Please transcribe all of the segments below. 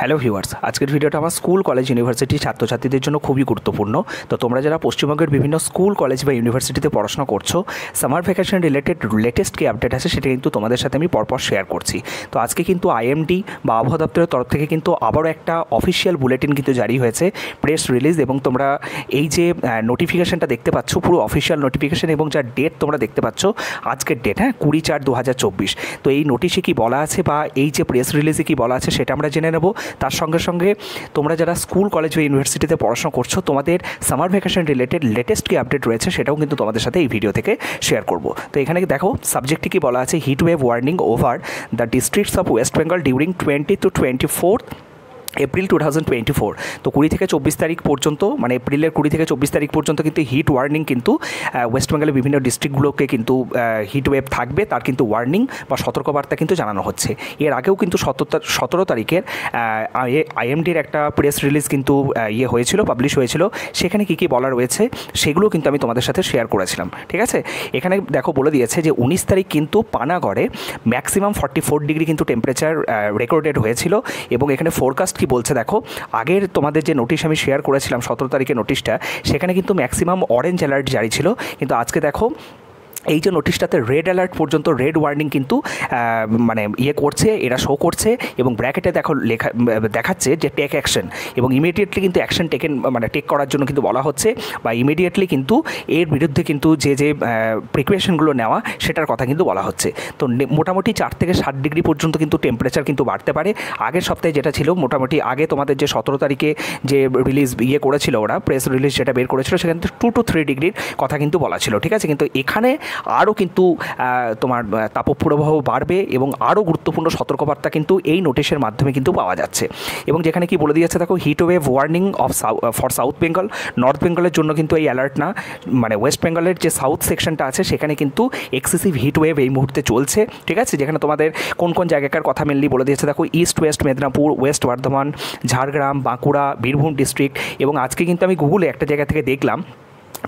Hello viewers, আজকের ভিডিওটা আমার স্কুল কলেজ ইউনিভার্সিটির ছাত্রছাত্রীদের জন্য খুবই গুরুত্বপূর্ণ। তো তোমরা যারা পশ্চিমবঙ্গের বিভিন্ন স্কুল কলেজ বা ইউনিভার্সিটিতে পড়াশোনা করছো, সামার ভ্যাকেশন রিলেটেড লেটেস্ট কি আপডেট আছে সেটা কিন্তু তোমাদের সাথে আমি পরপর শেয়ার করছি। তো আজকে কিন্তু আইএমডি বা আবহাওয়া দপ্তরের তরফ থেকে কিন্তু আবারও একটা অফিসিয়াল বুলেটিন কিন্তু জারি হয়েছে, প্রেস রিলিজ। এবং তোমরা এই যে নোটিফিকেশনটা দেখতে পাচ্ছ, পুরো অফিসিয়াল নোটিফিকেশন এবং যার ডেট তোমরা দেখতে পাচ্ছ, আজকের ডেট 20/4/2024। তো এই নোটিশে কি বলা আছে বা এই যে প্রেস রিলিজে কি বলা আছে সেটা আমরা জেনে নেব। তার সঙ্গে সঙ্গে তোমরা যারা স্কুল কলেজ বা ইউনিভার্সিটিতে পড়াশোনা করছো, তোমাদের সামার ভ্যাকেশন রিলেটেড লেটেস্ট কি আপডেট রয়েছে সেটাও কিন্তু তোমাদের সাথে এই ভিডিও থেকে শেয়ার করব। তো এখানে দেখো সাবজেক্টে কি বলা আছে, heat wave warning over the districts of West Bengal during 20 to 24 April 2024। তো 20 থেকে 24 তারিখ পর্যন্ত, মানে এপ্রিলের 20 থেকে 24 তারিখ পর্যন্ত কিন্তু হিট ওয়ার্নিং কিন্তু ওয়েস্ট বেঙ্গলের বিভিন্ন ডিস্ট্রিক্টগুলোকে কিন্তু হিট ওয়েভ থাকবে, তার কিন্তু ওয়ার্নিং বা সতর্কবার্তা কিন্তু জানানো হচ্ছে। এর আগেও কিন্তু 17 তারিখের আইএমডির একটা প্রেস রিলিজ কিন্তু হয়েছিল, পাবলিশ হয়েছিল। সেখানে কী কী বলা রয়েছে সেগুলো কিন্তু আমি তোমাদের সাথে শেয়ার করেছিলাম, ঠিক আছে। এখানে দেখো বলে দিয়েছে যে 19 তারিখ কিন্তু পানাগড়ে ম্যাক্সিমাম 44 ডিগ্রি কিন্তু টেম্পারেচার রেকর্ডেড হয়েছিল। এবং এখানে ফোরকাস্ট কি বলছে দেখো, আগের তোমাদের যে নোটিশ আমি শেয়ার করেছিলাম 17 তারিখের নোটিশটা, সেখানে কিন্তু ম্যাক্সিমাম অরেঞ্জ অ্যালার্ট জারি ছিল। কিন্তু আজকে দেখো এই যে নোটিশটাতে রেড অ্যালার্ট পর্যন্ত, রেড ওয়ার্নিং কিন্তু মানে করছে, এরা শো করছে। এবং ব্র্যাকেটে দেখো দেখাচ্ছে যে টেক অ্যাকশন, এবং ইমিডিয়েটলি কিন্তু অ্যাকশন টেক করার জন্য কিন্তু বলা হচ্ছে, বা ইমিডিয়েটলি কিন্তু এর বিরুদ্ধে কিন্তু যে প্রিকশনগুলো নেওয়া সেটার কথা কিন্তু বলা হচ্ছে। তো মোটামুটি 4 থেকে 7 ডিগ্রি পর্যন্ত কিন্তু টেম্পারেচার কিন্তু বাড়তে পারে। আগের সপ্তাহে যেটা ছিল, মোটামুটি আগে তোমাদের যে 17 তারিখে যে রিলিজ করেছিল ওরা, প্রেস রিলিজ যেটা বের করেছিল, সেখানে 2 to 3 ডিগ্রির কথা কিন্তু বলা ছিল, ঠিক আছে। কিন্তু এখানে আরও কিন্তু তোমার তাপপ্রবাহ বাড়বে এবং আরও গুরুত্বপূর্ণ সতর্কবার্তা কিন্তু এই নোটিশের মাধ্যমে কিন্তু পাওয়া যাচ্ছে। এবং যেখানে কি বলে দিয়েছে দেখো, heat wave warning for south Bengal, north বেঙ্গলের জন্য কিন্তু এই অ্যালার্ট না, মানে ওয়েস্ট বেঙ্গলের যে সাউথ সেকশনটা আছে সেখানে কিন্তু এক্সেসিভ হিট ওয়েভ এই মুহূর্তে চলছে, ঠিক আছে। যেখানে তোমাদের কোন কোন জায়গাকার কথা মেনলি বলে দিয়েছে দেখো, east West Medinipur, West Bardhaman, Jhargram, Bankura, Birbhum district. এবং আজকে কিন্তু আমি গুগলে একটা জায়গা থেকে দেখলাম,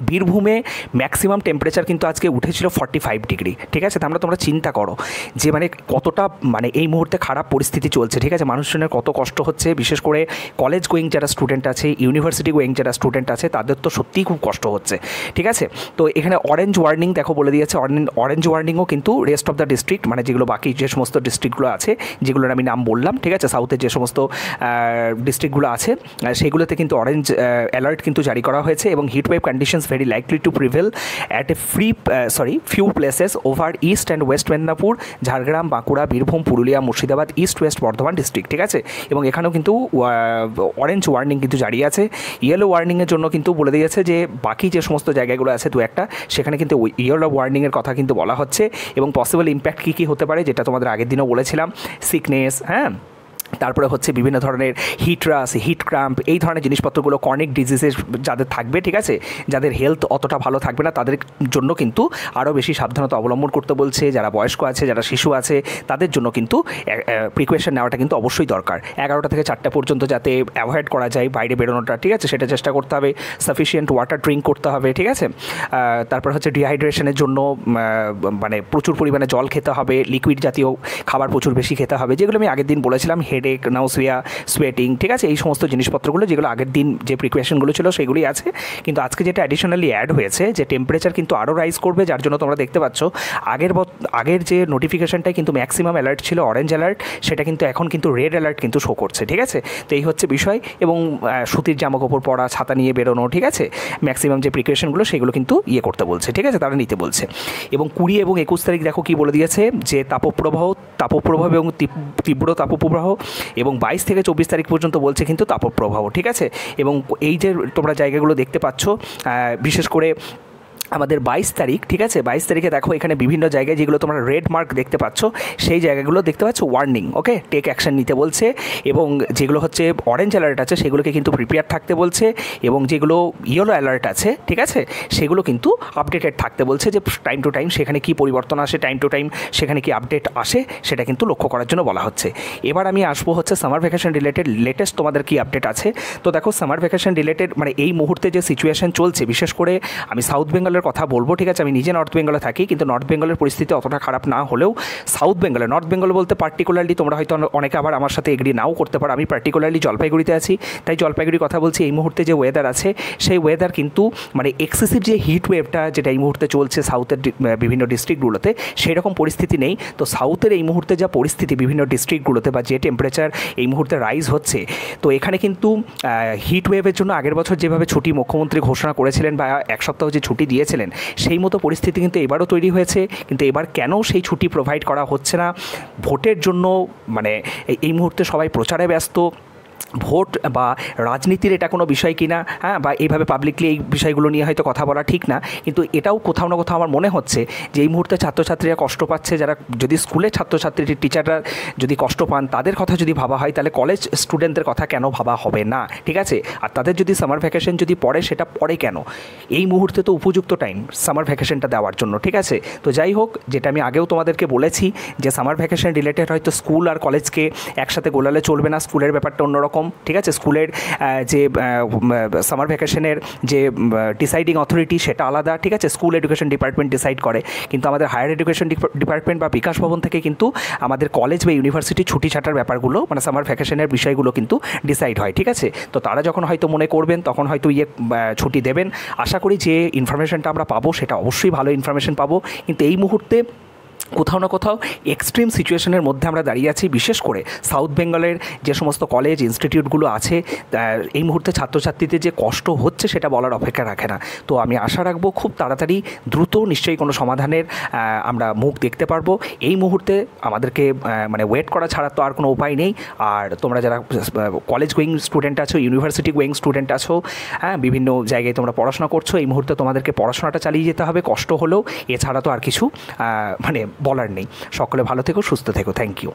বীরভূমে ম্যাক্সিমাম টেম্পারেচার কিন্তু আজকে উঠেছিল 45 ডিগ্রি, ঠিক আছে। তোমরা চিন্তা করো যে মানে কতটা মানে এই মুহূর্তে খারাপ পরিস্থিতি চলছে, ঠিক আছে। মানুষজনের কত কষ্ট হচ্ছে, বিশেষ করে কলেজ গোয়িং যারা স্টুডেন্ট আছে, ইউনিভার্সিটি গোয়িং যারা স্টুডেন্ট আছে, তাদের তো সত্যিই খুব কষ্ট হচ্ছে, ঠিক আছে। তো এখানে অরেঞ্জ ওয়ার্নিং দেখো বলে দিয়েছে, অরেঞ্জ ওয়ার্নিংও কিন্তু রেস্ট অফ দ্য ডিস্ট্রিক্ট, মানে যেগুলো বাকি যে সমস্ত ডিস্ট্রিক্টগুলো আছে যেগুলোর আমি নাম বললাম, ঠিক আছে, সাউথের যে সমস্ত ডিস্ট্রিক্টগুলো আছে সেগুলোতে কিন্তু অরেঞ্জ অ্যালার্ট কিন্তু জারি করা হয়েছে। এবং heat wave conditions very likely to prevail at a few places over east and west Medinipur, Jhargram, Bankura, Birbhum, Purulia, Murshidabad, east West Bardhaman district, ঠিক আছে। এবং এখানেও কিন্তু অরেঞ্জ ওয়ার্নিং কিন্তু জারি আছে। ইয়েলো ওয়ার্নিংয়ের জন্য কিন্তু বলে দিয়েছে যে বাকি যে সমস্ত জায়গাগুলো আছে দু একটা, সেখানে কিন্তু ইয়েলো ওয়ার্নিংয়ের কথা কিন্তু বলা হচ্ছে। এবং পসিবল ইম্প্যাক্ট কী কী হতে পারে, যেটা তোমাদের আগের দিনও বলেছিলাম, সিকনেস, হ্যাঁ, তারপরে হচ্ছে বিভিন্ন ধরনের হিট রাশ, হিট ক্রাম্প, এই ধরনের জিনিসপত্রগুলো, ক্রনিক ডিজিজেস যাদের থাকবে, ঠিক আছে, যাদের হেলথ অতটা ভালো থাকবে না, তাদের জন্য কিন্তু আরও বেশি সাবধানতা অবলম্বন করতে বলছে। যারা বয়স্ক আছে, যারা শিশু আছে, তাদের জন্য কিন্তু প্রিকশন নেওয়াটা কিন্তু অবশ্যই দরকার। 11টা থেকে 4টা পর্যন্ত যাতে অ্যাভয়েড করা যায় বাইরে বেরোনোটা, ঠিক আছে, সেটা চেষ্টা করতে হবে। সাফিসিয়েন্ট ওয়াটার ড্রিঙ্ক করতে হবে, ঠিক আছে। তারপর হচ্ছে ডিহাইড্রেশনের জন্য মানে প্রচুর পরিমাণে জল খেতে হবে, লিকুইড জাতীয় খাবার প্রচুর বেশি খেতে হবে, যেগুলো আমি আগের দিন বলেছিলাম, হেডেক, নাউসিয়া, সোয়েটিং, ঠিক আছে, এই সমস্ত জিনিসপত্রগুলো যেগুলো আগের দিন যে প্রিকশনগুলো ছিল সেগুলোই আছে। কিন্তু আজকে যেটা অ্যাডিশনালি অ্যাড হয়েছে, যে টেম্পারেচার কিন্তু আরও রাইজ করবে, যার জন্য তোমরা দেখতে পাচ্ছ আগের যে নোটিফিকেশনটাই কিন্তু ম্যাক্সিমাম অ্যালার্ট ছিল অরেঞ্জ অ্যালার্ট, সেটা কিন্তু এখন কিন্তু রেড অ্যালার্ট কিন্তু শো করছে, ঠিক আছে। তো এই হচ্ছে বিষয়। এবং সুতির জামাকাপড় পরা, ছাতা নিয়ে বেরোনো, ঠিক আছে, ম্যাক্সিমাম যে প্রিকশনগুলো সেগুলো কিন্তু করতে বলছে, ঠিক আছে, তারা নিতে বলছে। এবং 20 এবং 21 তারিখ দেখো কি বলে দিয়েছে, যে তাপপ্রবাহ এবং তীব্র তাপপ্রবাহ, এবং 22 থেকে 24 তারিখ পর্যন্ত বলছে কিন্তু তাপপ্রবাহ, ঠিক আছে। এবং এই যে তোমরা জায়গাগুলো দেখতে পাচ্ছ, বিশেষ করে আমাদের 22 তারিখ, ঠিক আছে, 22 তারিখে দেখো এখানে বিভিন্ন জায়গায় যেগুলো তোমরা রেড মার্ক দেখতে পাচ্ছ, সেই জায়গাগুলো দেখতে পাচ্ছ ওয়ার্নিং, ওকে, টেক অ্যাকশন নিতে বলছে। এবং যেগুলো হচ্ছে অরেঞ্জ অ্যালার্ট আছে সেগুলোকে কিন্তু প্রিপেয়ার থাকতে বলছে। এবং যেগুলো ইয়েলো অ্যালার্ট আছে, ঠিক আছে, সেগুলো কিন্তু আপডেটেড থাকতে বলছে, যে টাইম টু টাইম সেখানে কি পরিবর্তন আসে, টাইম টু টাইম সেখানে কি আপডেট আসে, সেটা কিন্তু লক্ষ্য করার জন্য বলা হচ্ছে। এবার আমি আসবো হচ্ছে সামার ভ্যাকেশন রিলেটেড লেটেস্ট তোমাদের কি আপডেট আছে। তো দেখো সামার ভ্যাকেশন রিলেটেড মানে এই মুহূর্তে যে সিচুয়েশন চলছে, বিশেষ করে আমি সাউথ বেঙ্গলের বেঙ্গলের কথা বলবো, ঠিক আছে। আমি নিজে নর্থ বেঙ্গলে থাকি, কিন্তু নর্থ বেঙ্গলের পরিস্থিতি অতটা খারাপ না হলেও সাউথ বেঙ্গলে, নর্থ বেঙ্গল বলতে পার্টিকুলারলি তোমরা হয়তো অনেকে আবার আমার সাথে এগ্রি নাও করতে পারো, আমি পার্টিকুলারলি জলপাইগুড়িতে আছি, তাই জলপাইগুড়ির কথা বলছি। এই মুহূর্তে যে ওয়েদার আছে সেই ওয়েদার কিন্তু মানে এক্সেসিভ যে হিট ওয়েভটা যেটা এই মুহূর্তে চলছে সাউথের বিভিন্ন ডিস্ট্রিক্টগুলোতে, সেই রকম পরিস্থিতি নেই। তো সাউথের এই মুহূর্তে যা পরিস্থিতি বিভিন্ন ডিস্ট্রিক্টগুলোতে বা যে টেম্পারেচার এই মুহূর্তে রাইজ হচ্ছে, তো এখানে কিন্তু হিট ওয়েভের জন্য আগের বছর যেভাবে ছুটি মুখ্যমন্ত্রী ঘোষণা করেছিলেন বা এক সপ্তাহ যে ছুটি দিয়েছিলেন, সেই মতো পরিস্থিতি কিন্তু এবারও তৈরি হয়েছে। কিন্তু এবার কেন সেই ছুটি প্রোভাইড করা হচ্ছে না? ভোটের জন্য মানে এই মুহূর্তে সবাই প্রচারে ব্যস্ত। ভোট বা রাজনীতির এটা কোনো বিষয় কিনা, হ্যাঁ, বা এইভাবে পাবলিকলি এই বিষয়গুলো নিয়ে হয়তো কথা বলা ঠিক না, কিন্তু এটাও কোথাও না কোথাও আমার মনে হচ্ছে যে এই মুহূর্তে ছাত্রছাত্রীরা কষ্ট পাচ্ছে। যারা যদি স্কুলের ছাত্রছাত্রী টিচাররা যদি কষ্ট পান, তাদের কথা যদি ভাবা হয়, তাহলে কলেজ স্টুডেন্টদের কথা কেন ভাবা হবে না? ঠিক আছে। আর তাদের যদি সামার ভ্যাকেশন যদি পড়ে, সেটা পড়ে কেন? এই মুহূর্তে তো উপযুক্ত টাইম সামার ভ্যাকেশনটা দেওয়ার জন্য, ঠিক আছে। তো যাই হোক, যেটা আমি আগেও তোমাদেরকে বলেছি যে সামার ভ্যাকেশন রিলেটেড হয়তো স্কুল আর কলেজকে একসাথে গোলালে চলবে না, স্কুলের ব্যাপারটা অন্যরকম, ঠিক আছে। স্কুলের যে সামার ভ্যাকেশনের যে ডিসাইডিং অথরিটি সেটা আলাদা, ঠিক আছে, স্কুল এডুকেশন ডিপার্টমেন্ট ডিসাইড করে। কিন্তু আমাদের হায়ার এডুকেশন ডিপার্টমেন্ট বা বিকাশ ভবন থেকে কিন্তু আমাদের কলেজ বা ইউনিভার্সিটি ছুটি ছাটার ব্যাপারগুলো মানে সামার ভ্যাকেশনের বিষয়গুলো কিন্তু ডিসাইড হয়, ঠিক আছে। তো তারা যখন হয়তো মনে করবেন তখন হয়তো ছুটি দেবেন। আশা করি যে ইনফরমেশনটা আমরা পাবো সেটা অবশ্যই ভালো ইনফরমেশন পাবো। কিন্তু এই মুহূর্তে কোথাও না কোথাও এক্সট্রিম সিচুয়েশনের মধ্যে আমরা দাঁড়িয়ে আছি। বিশেষ করে সাউথ বেঙ্গলের যে সমস্ত কলেজ ইনস্টিটিউটগুলো আছে, এই মুহূর্তে ছাত্রছাত্রীদের যে কষ্ট হচ্ছে সেটা বলার অপেক্ষা রাখে না। তো আমি আশা রাখবো খুব তাড়াতাড়ি দ্রুত নিশ্চয়ই কোনো সমাধানের আমরা মুখ দেখতে পারবো। এই মুহূর্তে আমাদেরকে মানে ওয়েট করা ছাড়া তো আর কোনো উপায় নেই। আর তোমরা যারা কলেজ গোয়িং স্টুডেন্ট আছো, ইউনিভার্সিটি গোয়িং স্টুডেন্ট আছো, হ্যাঁ, বিভিন্ন জায়গায় তোমরা পড়াশোনা করছো, এই মুহূর্তে তোমাদেরকে পড়াশোনাটা চালিয়ে যেতে হবে, কষ্ট হলেও। এছাড়া তো আর কিছু মানে বলার নেই। সকলে ভালো থেকো, সুস্থ থেকো। Thank you.